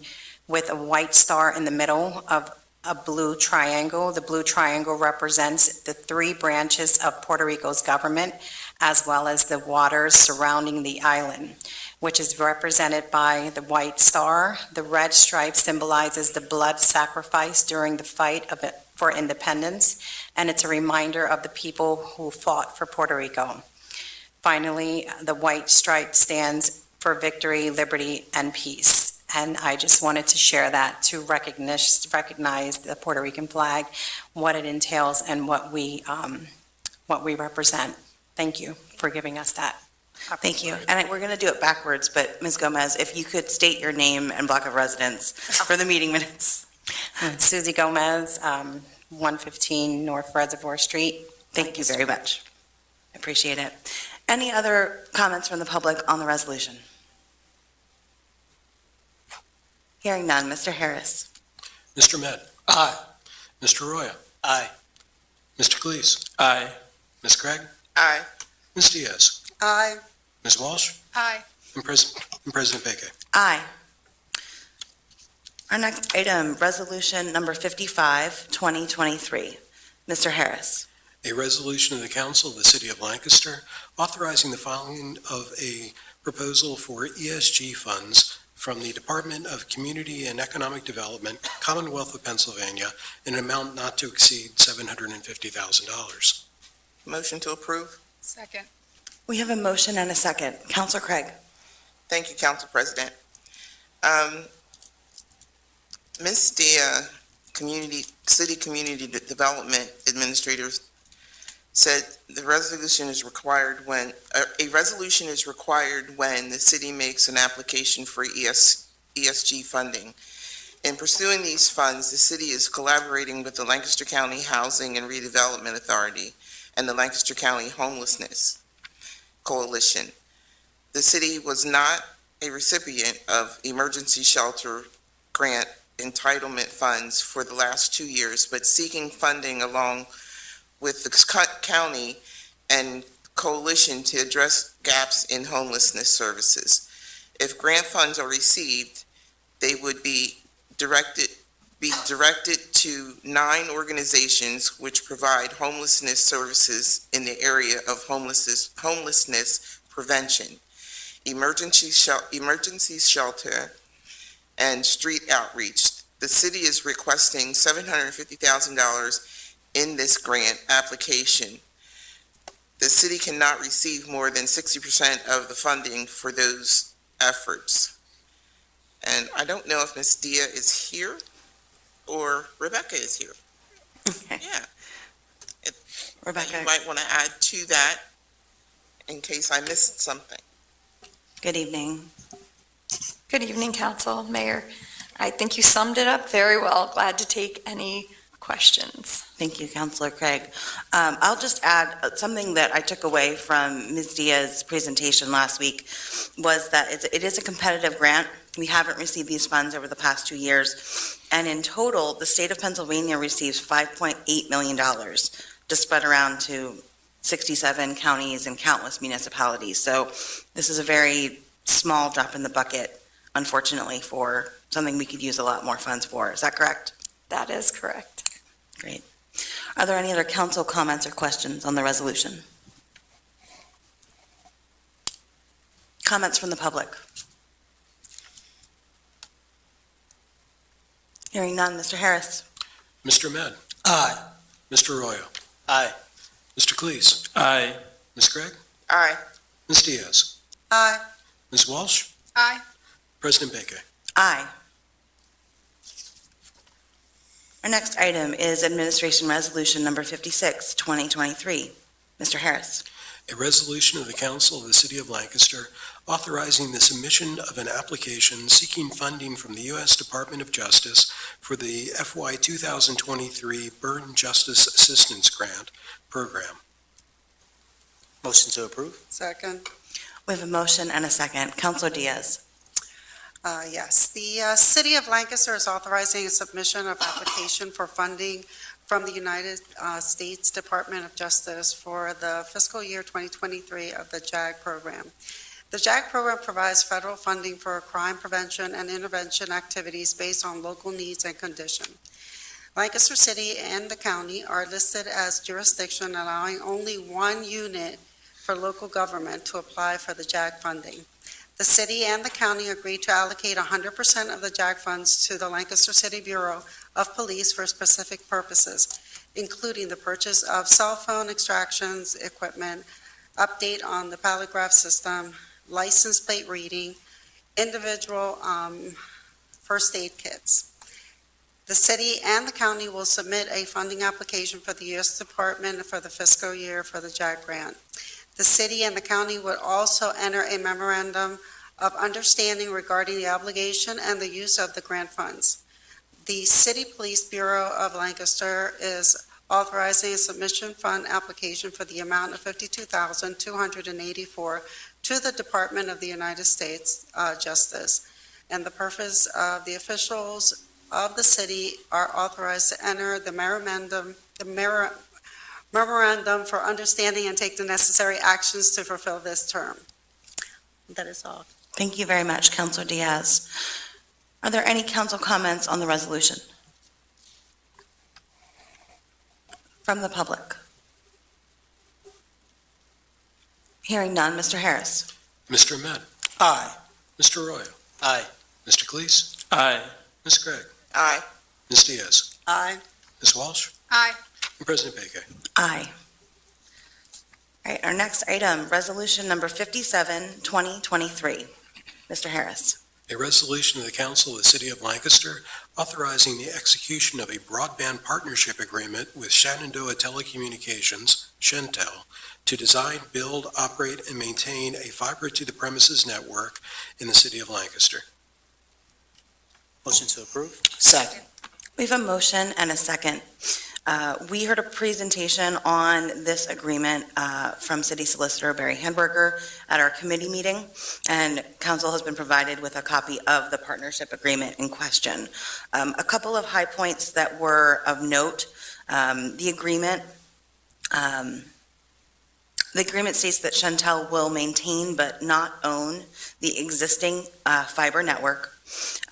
S13: with a white star in the middle of a blue triangle. The blue triangle represents the 3 branches of Puerto Rico's government, as well as the waters surrounding the island. which is represented by the white star. The red stripe symbolizes the blood sacrifice during the fight for independence, and it's a reminder of the people who fought for Puerto Rico. Finally, the white stripe stands for victory, liberty, and peace. And I just wanted to share that to recognize the Puerto Rican flag, what it entails, and what we represent. Thank you for giving us that.
S2: Thank you. And we're going to do it backwards, but Ms. Gomez, if you could state your name and block of residence for the meeting minutes.
S13: Susie Gomez, 115 North Reservoir Street.
S2: Thank you very much. Appreciate it. Any other comments from the public on the resolution? Hearing none. Mr. Harris.
S9: Mr. Med? Aye. Mr. Roya?
S5: Aye.
S9: Mr. Cleese?
S8: Aye.
S9: Ms. Craig?
S7: Aye.
S9: Ms. Diaz?
S3: Aye.
S9: Ms. Walsh?
S4: Aye.
S9: And President Baker.
S2: Aye. Our next item, resolution number 55, 2023. Mr. Harris.
S9: A resolution of the Council of the City of Lancaster authorizing the filing of a proposal for ESG funds from the Department of Community and Economic Development, Commonwealth of Pennsylvania, in an amount not to exceed $750,000.
S7: Motion to approve.
S4: Second.
S2: We have a motion and a second. Counselor Craig.
S7: Thank you, Council President. Ms. Dia, City Community Development Administrator, said the resolution is required when, a resolution is required when the city makes an application for ESG funding. In pursuing these funds, the city is collaborating with the Lancaster County Housing and Redevelopment Authority and the Lancaster County Homelessness Coalition. The city was not a recipient of emergency shelter grant entitlement funds for the last 2 years, but seeking funding along with the county and coalition to address gaps in homelessness services. If grant funds are received, they would be directed to 9 organizations which provide homelessness services in the area of homelessness prevention, emergency shelter, and street outreach. The city is requesting $750,000 in this grant application. The city cannot receive more than 60% of the funding for those efforts. And I don't know if Ms. Dia is here or Rebecca is here.
S2: Okay.
S7: Yeah.
S2: Rebecca,
S7: You might want to add to that in case I missed something.
S2: good evening.
S14: Good evening, Council, Mayor. I think you summed it up very well. Glad to take any questions.
S2: Thank you, Counselor Craig. I'll just add something that I took away from Ms. Diaz's presentation last week was that it is a competitive grant. We haven't received these funds over the past 2 years. And in total, the state of Pennsylvania receives $5.8 million to spread around to 67 counties and countless municipalities. So this is a very small drop in the bucket, unfortunately, for something we could use a lot more funds for. Is that correct?
S14: That is correct.
S2: Great. Are there any other council comments or questions on the resolution? Comments from the public? Hearing none. Mr. Harris?
S9: Mr. Med?
S5: Aye.
S9: Mr. Roya?
S5: Aye.
S9: Mr. Cleese?
S8: Aye.
S9: Ms. Craig?
S7: Aye.
S9: Ms. Diaz?
S3: Aye.
S9: Ms. Walsh?
S4: Aye.
S9: President Baker.
S2: Aye. Our next item is Administration Resolution Number 56, 2023. Mr. Harris?
S9: A resolution of the Council of the City of Lancaster authorizing the submission of an application seeking funding from the U.S. Department of Justice for the FY 2023 Burn Justice Assistance Grant Program.
S5: Motion to approve?
S3: Second.
S2: We have a motion and a second. Counselor Diaz?
S3: Yes, the City of Lancaster is authorizing a submission of application for funding from the United States Department of Justice for the fiscal year 2023 of the JAG program. The JAG program provides federal funding for crime prevention and intervention activities based on local needs and condition. Lancaster City and the county are listed as jurisdiction allowing only one unit for local government to apply for the JAG funding. The city and the county agreed to allocate 100% of the JAG funds to the Lancaster City Bureau of Police for specific purposes, including the purchase of cell phone extractions equipment, update on the polygraph system, license plate reading, individual first aid kits. The city and the county will submit a funding application for the U.S. Department for the fiscal year for the JAG grant. The city and the county would also enter a memorandum of understanding regarding the obligation and the use of the grant funds. The City Police Bureau of Lancaster is authorizing a submission fund application for the amount of $52,284 to the Department of the United States Justice. And the purpose of the officials of the city are authorized to enter the memorandum for understanding and take the necessary actions to fulfill this term. That is all.
S2: Thank you very much, Councilor Diaz. Are there any council comments on the resolution? From the public? Hearing none, Mr. Harris.
S9: Mr. Ahmed.
S5: Aye.
S9: Mr. Arroyo.
S5: Aye.
S9: Mr. Cleese.
S8: Aye.
S9: Ms. Gregg.
S7: Aye.
S9: Ms. Diaz.
S3: Aye.
S9: Ms. Walsh.
S4: Aye.
S9: And President Bacon.
S2: Aye. All right, our next item, Resolution Number 57, 2023. Mr. Harris.
S9: A resolution of the Council of the City of Lancaster authorizing the execution of a broadband partnership agreement with Shenandoah Telecommunications, Shentel, to design, build, operate, and maintain a fiber-to-the-premises network in the City of Lancaster.
S5: Motion to approve? Second.
S2: We have a motion and a second. We heard a presentation on this agreement from City Solicitor Barry Handwerker at our committee meeting, and council has been provided with a copy of the partnership agreement in question. A couple of high points that were of note. The agreement states that Shentel will maintain but not own the existing fiber network.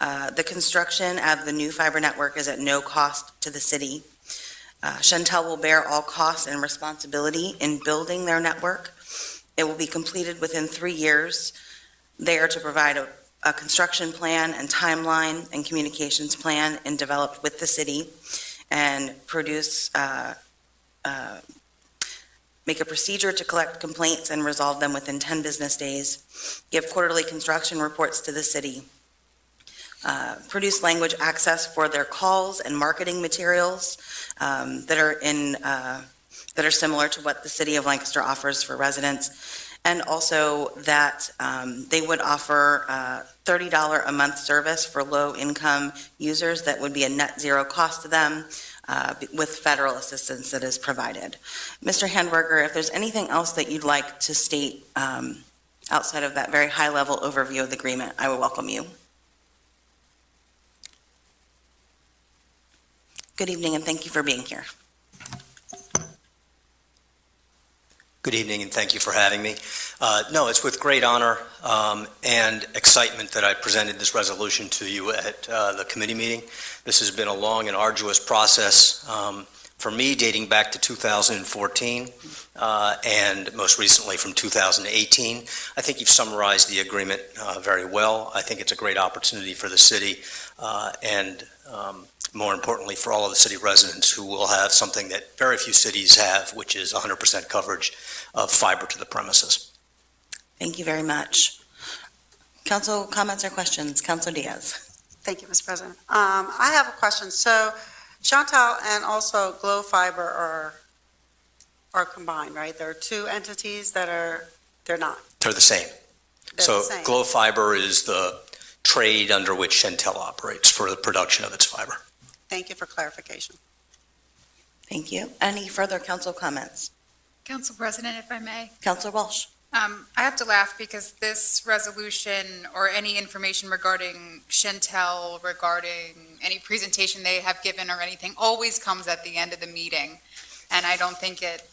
S2: The construction of the new fiber network is at no cost to the city. Shentel will bear all costs and responsibility in building their network. It will be completed within 3 years. They are to provide a construction plan and timeline and communications plan and developed with the city and produce, make a procedure to collect complaints and resolve them within 10 business days, give quarterly construction reports to the city, produce language access for their calls and marketing materials that are similar to what the City of Lancaster offers for residents, and also that they would offer $30 a month service for low-income users that would be a net zero cost to them with federal assistance that is provided. Mr. Handwerker, if there's anything else that you'd like to state outside of that very high-level overview of the agreement, I would welcome you. Good evening, and thank you for being here.
S15: Good evening, and thank you for having me. No, it's with great honor and excitement that I presented this resolution to you at the committee meeting. This has been a long and arduous process for me, dating back to 2014 and most recently from 2018. I think you've summarized the agreement very well. I think it's a great opportunity for the city and more importantly, for all of the city residents who will have something that very few cities have, which is 100% coverage of fiber to the premises.
S2: Thank you very much. Council comments or questions? Councilor Diaz.
S3: Thank you, Mr. President. I have a question. So Shentel and also Glow Fiber are combined, right? There are two entities they're not.
S15: They're the same.
S3: They're
S15: So
S3: the same.
S15: Glow Fiber is the trade under which Shentel operates for the production of its fiber.
S3: Thank you for clarification.
S2: Thank you. Any further council comments?
S4: Council President, if I may.
S2: Councilor Walsh.
S4: I have to laugh because this resolution or any information regarding Shentel, regarding any presentation they have given or anything, always comes at the end of the meeting. And I don't think it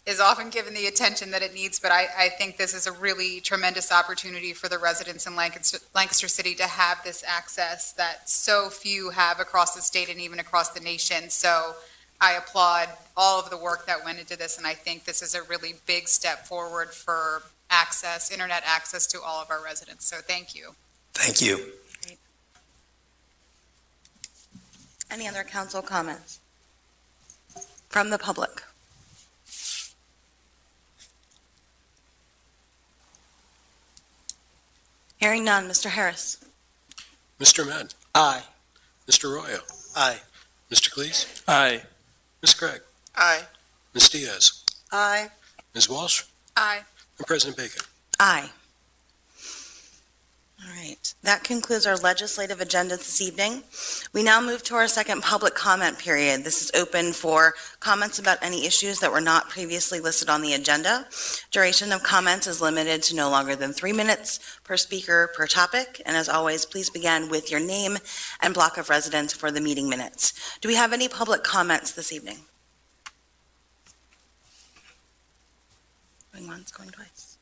S4: is often given the attention that it needs, but I think this is a really tremendous opportunity for the residents in Lancaster City to have this access that so few have across the state and even across the nation. So I applaud all of the work that went into this, and I think this is a really big step forward for internet access to all of our residents. So thank you.
S15: Thank you.
S2: Any other council comments from the public? Hearing none. Mr. Harris?
S9: Mr. Ahmed?
S5: Aye.
S9: Mr. Arroyo?
S5: Aye.
S9: Mr. Cleese?
S8: Aye.
S9: Ms. Craig?
S7: Aye.
S9: Ms. Diaz?
S3: Aye.
S9: Ms. Walsh?
S4: Aye.
S9: And President Bacon.
S2: Aye. All right. That concludes our legislative agenda this evening. We now move to our second public comment period. This is open for comments about any issues that were not previously listed on the agenda. Duration of comments is limited to no longer than 3 minutes per speaker per topic. And as always, please begin with your name and block of residence for the meeting minutes. Do we have any public comments this evening? Going once, going twice.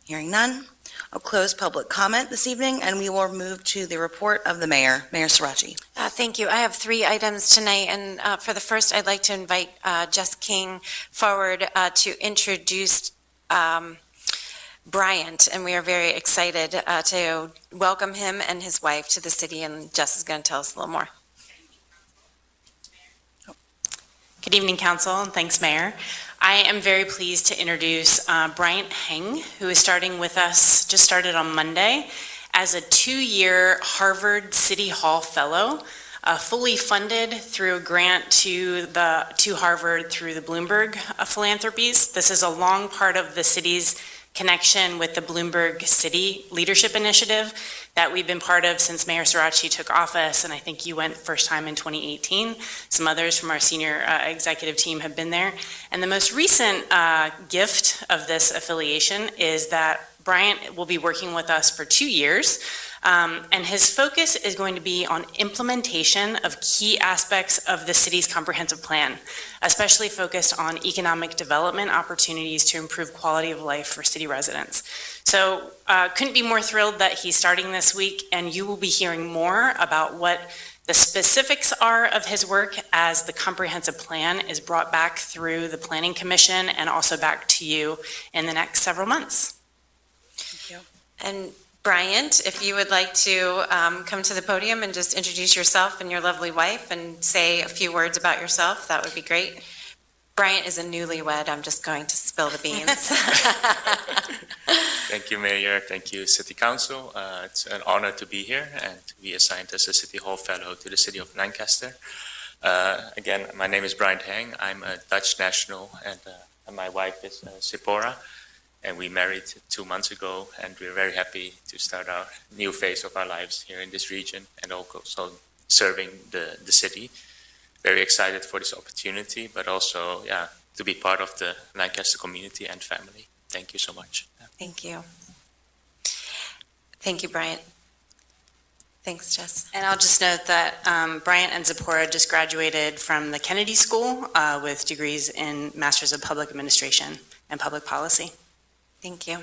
S2: Hearing none. I'll close public comment this evening, and we will move to the report of the mayor. Mayor Sirachi.
S1: Thank you. I have 3 items tonight, and for the first, I'd like to invite Jess King forward to introduce Bryant, and we are very excited to welcome him and his wife to the city, and Jess is going to tell us a little more.
S16: Good evening, Council, and thanks, Mayor. I am very pleased to introduce Bryant Heng, who is starting with us, just started on Monday, as a 2-year Harvard City Hall Fellow, fully funded through a grant to Harvard through the Bloomberg Philanthropies. This is a long part of the city's connection with the Bloomberg City Leadership Initiative that we've been part of since Mayor Sirachi took office, and I think you went first time in 2018. Some others from our senior executive team have been there. And the most recent gift of this affiliation is that Bryant will be working with us for 2 years, and his focus is going to be on implementation of key aspects of the city's comprehensive plan, especially focused on economic development opportunities to improve quality of life for city residents. So couldn't be more thrilled that he's starting this week, and you will be hearing more about what the specifics are of his work as the comprehensive plan is brought back through the Planning Commission and also back to you in the next several months.
S1: And Bryant, if you would like to come to the podium and just introduce yourself and your lovely wife and say a few words about yourself, that would be great. Bryant is a newlywed. I'm just going to spill the beans.
S17: Thank you, Mayor. Thank you, City Council. It's an honor to be here and to be assigned as a City Hall Fellow to the City of Lancaster. Again, my name is Bryant Heng. I'm a Dutch national, and my wife is Sephora. And we married 2 months ago, and we're very happy to start our new phase of our lives here in this region and also serving the city. Very excited for this opportunity, but also, to be part of the Lancaster community and family. Thank you so much.
S1: Thank you. Thank you, Bryant. Thanks, Jess.
S16: And I'll just note that Bryant and Zipporah just graduated from the Kennedy School with degrees in Masters of Public Administration and Public Policy.
S1: Thank you.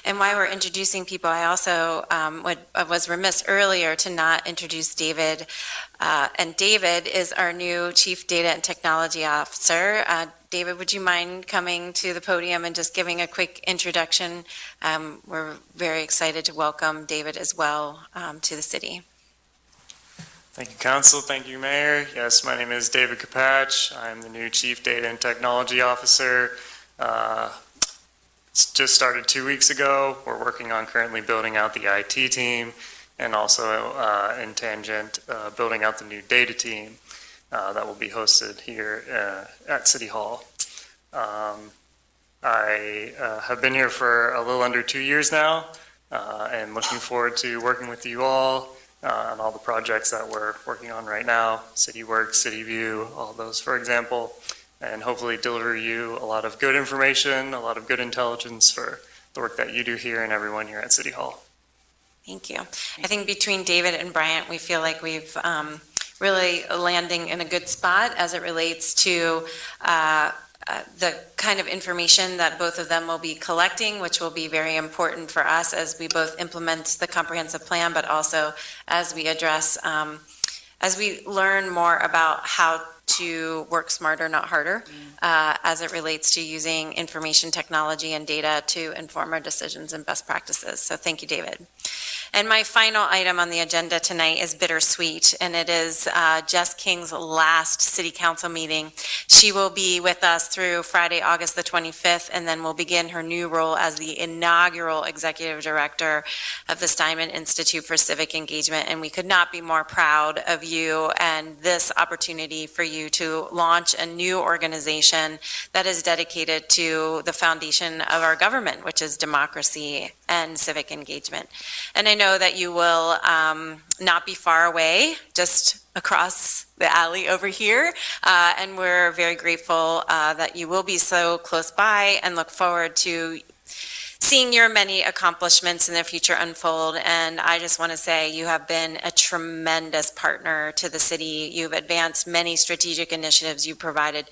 S1: And while we're introducing people, I also was remiss earlier to not introduce David. And David is our new Chief Data and Technology Officer. David, would you mind coming to the podium and just giving a quick introduction? We're very excited to welcome David as well to the city.
S18: Thank you, Council. Thank you, Mayor. Yes, my name is David Kapach. I'm the new Chief Data and Technology Officer. Just started 2 weeks ago. We're working on currently building out the IT team and also in tangent building out the new data team that will be hosted here at City Hall. I have been here for a little under 2 years now and looking forward to working with you all on all the projects that we're working on right now, CityWorks, CityView, all those, for example, and hopefully deliver you a lot of good information, a lot of good intelligence for the work that you do here and everyone here at City Hall.
S1: Thank you. I think between David and Bryant, we feel like we've really landing in a good spot as it relates to the kind of information that both of them will be collecting, which will be very important for us as we both implement the comprehensive plan, but also as we address, as we learn more about how to work smarter, not harder, as it relates to using information technology and data to inform our decisions and best practices. So thank you, David. And my final item on the agenda tonight is bittersweet, and it is Jess King's last city council meeting. She will be with us through Friday, August the 25th, and then will begin her new role as the inaugural executive director of the Steinman Institute for Civic Engagement. And we could not be more proud of you and this opportunity for you to launch a new organization that is dedicated to the foundation of our government, which is democracy and civic engagement. And I know that you will not be far away, just across the alley over here, and we're very grateful that you will be so close by, and look forward to seeing your many accomplishments in the future unfold. And I just want to say you have been a tremendous partner to the city. You've advanced many strategic initiatives. You provided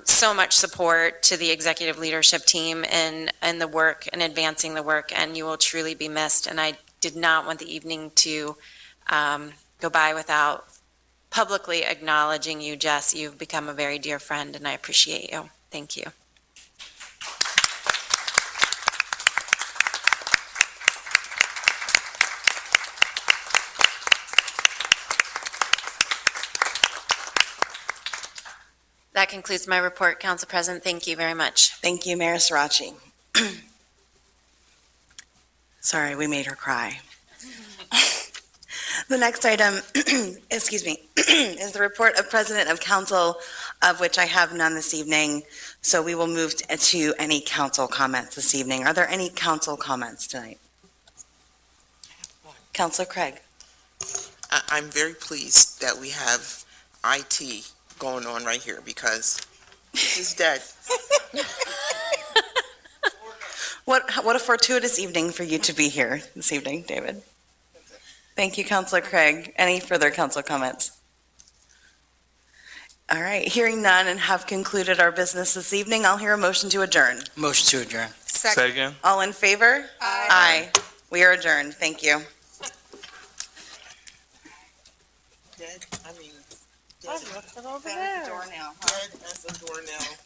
S1: so much support to the executive leadership team in the work and advancing the work, and you will truly be missed. And I did not want the evening to go by without publicly acknowledging you, Jess. You've become a very dear friend, and I appreciate you. Thank you. That concludes my report, Council President. Thank you very much.
S2: Thank you, Mayor Sirachi. Sorry, we made her cry. The next item, excuse me, is the report of President of Council, of which I have none this evening. So we will move to any council comments this evening. Are there any council comments tonight? Councilor Craig.
S7: I'm very pleased that we have IT going on right here, because this is dead.
S2: What a fortuitous evening for you to be here this evening, David. Thank you, Councilor Craig. Any further council comments? All right, hearing none and have concluded our business this evening, I'll hear a motion to adjourn.
S6: Motion to adjourn.
S8: Second.
S2: All in favor? Aye. We are adjourned. Thank you.
S7: Dead, I mean,
S3: I left it over there.
S7: dead as a doornail.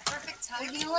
S3: Perfect timing.